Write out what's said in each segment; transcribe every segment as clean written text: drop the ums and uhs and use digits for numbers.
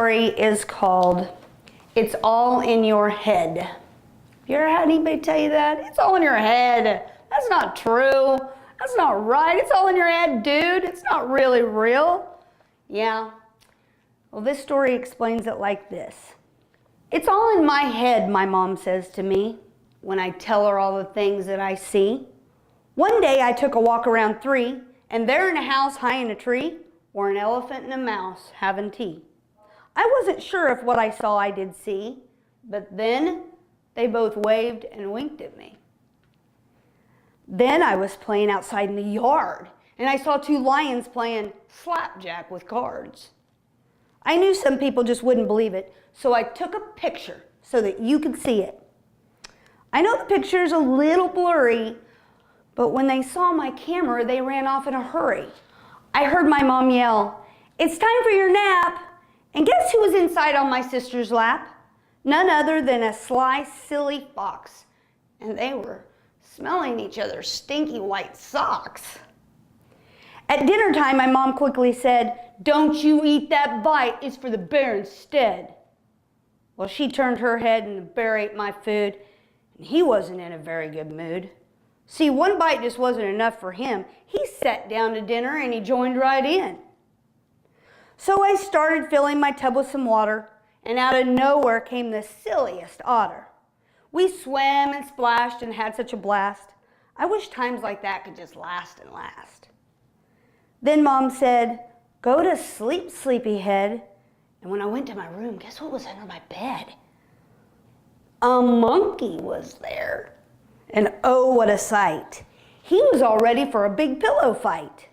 story is called It's All in Your Head. Have you ever had anybody tell you that? It's all in your head. That's not true. That's not right. It's all in your head, dude. It's not really real. Yeah. Well, this story explains it like this. It's all in my head, my mom says to me when I tell her all the things that I see. One day I took a walk around 3, and there in a house high in a tree were an elephant and a mouse having tea. I wasn't sure if what I saw I did see, but then they both waved and winked at me. Then I was playing outside in the yard, and I saw 2 lions playing slapjack with cards. I knew some people just wouldn't believe it, so I took a picture so that you could see it. I know the picture's a little blurry, but when they saw my camera, they ran off in a hurry. I heard my mom yell, "It's time for your nap." And guess who was inside on my sister's lap? None other than a sly, silly fox. And they were smelling each other's stinky white socks. At dinner time, my mom quickly said, "Don't you eat that bite, it's for the bear instead." Well, she turned her head and the bear ate my food, and he wasn't in a very good mood. See, one bite just wasn't enough for him. He sat down to dinner and he joined right in. So I started filling my tub with some water, and out of nowhere came the silliest otter. We swam and splashed and had such a blast. I wish times like that could just last and last. Then Mom said, "Go to sleep, sleepyhead." And when I went to my room, guess what was under my bed? A monkey was there. And oh, what a sight. He was all ready for a big pillow fight.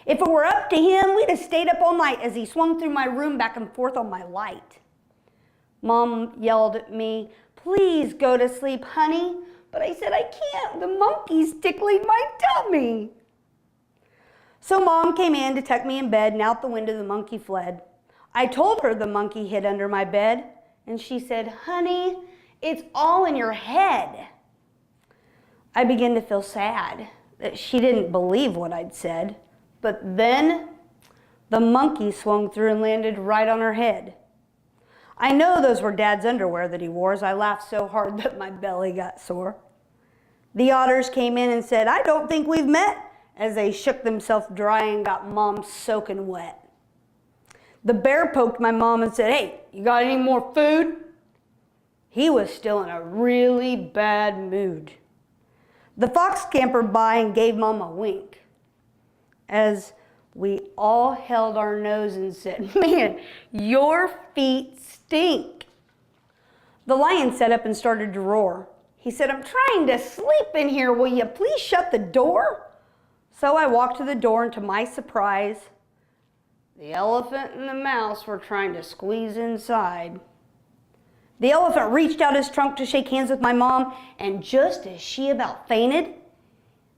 If it were up to him, we'd have stayed up all night as he swung through my room back and forth on my light. Mom yelled at me, "Please go to sleep, honey." But I said, "I can't. The monkey's tickling my tummy." So Mom came in to tuck me in bed, and out the window the monkey fled. I told her the monkey hid under my bed, and she said, "Honey, it's all in your head." I began to feel sad that she didn't believe what I'd said. But then the monkey swung through and landed right on her head. I know those were Dad's underwear that he wore as I laughed so hard that my belly got sore. The otters came in and said, "I don't think we've met," as they shook themselves dry and got Mom soaking wet. The bear poked my mom and said, "Hey, you got any more food?" He was still in a really bad mood. The fox scampered by and gave Mom a wink, as we all held our nose and said, "Man, your feet stink." The lion sat up and started to roar. He said, "I'm trying to sleep in here. Will you please shut the door?" So I walked to the door, and to my surprise, the elephant and the mouse were trying to squeeze inside. The elephant reached out his trunk to shake hands with my mom, and just as she about fainted,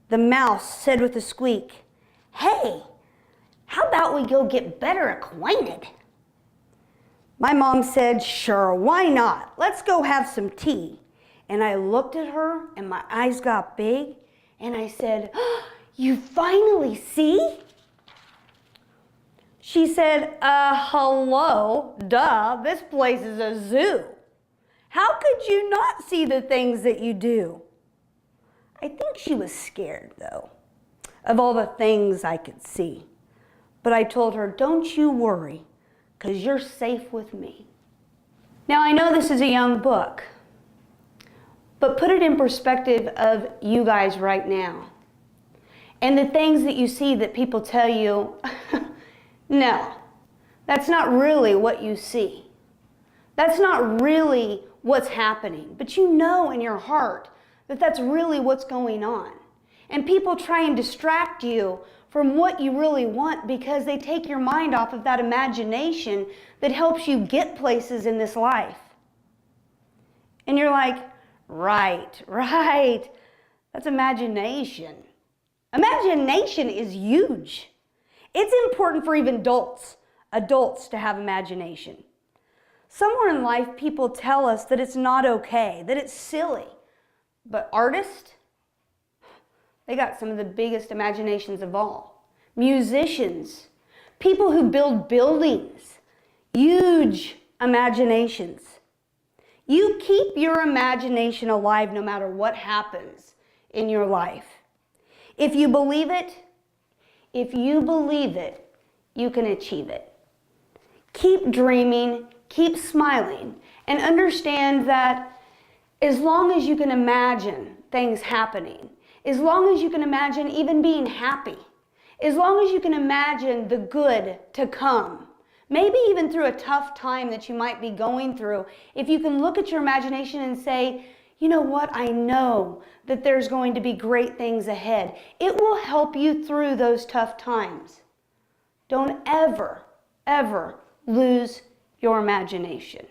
the mouse said with a squeak, "Hey, how about we go get better acquainted?" My mom said, "Sure, why not? Let's go have some tea." And I looked at her and my eyes got big and I said, "You finally see?" She said, hello, duh, this place is a zoo. How could you not see the things that you do?" I think she was scared though, of all the things I could see. But I told her, "Don't you worry, because you're safe with me." Now I know this is a young book, but put it in perspective of you guys right now. And the things that you see that people tell you, no, that's not really what you see. That's not really what's happening. But you know in your heart that that's really what's going on. And people try and distract you from what you really want because they take your mind off of that imagination that helps you get places in this life. And you're like, right, that's imagination. Imagination is huge. It's important for even adults to have imagination. Somewhere in life, people tell us that it's not okay, that it's silly. But artists, they got some of the biggest imaginations of all. Musicians, people who build buildings, huge imaginations. You keep your imagination alive no matter what happens in your life. If you believe it, you can achieve it. Keep dreaming, keep smiling, and understand that as long as you can imagine things happening, as long as you can imagine even being happy, as long as you can imagine the good to come, maybe even through a tough time that you might be going through, if you can look at your imagination and say, you know what, I know that there's going to be great things ahead. It will help you through those tough times. Don't ever, ever lose your imagination.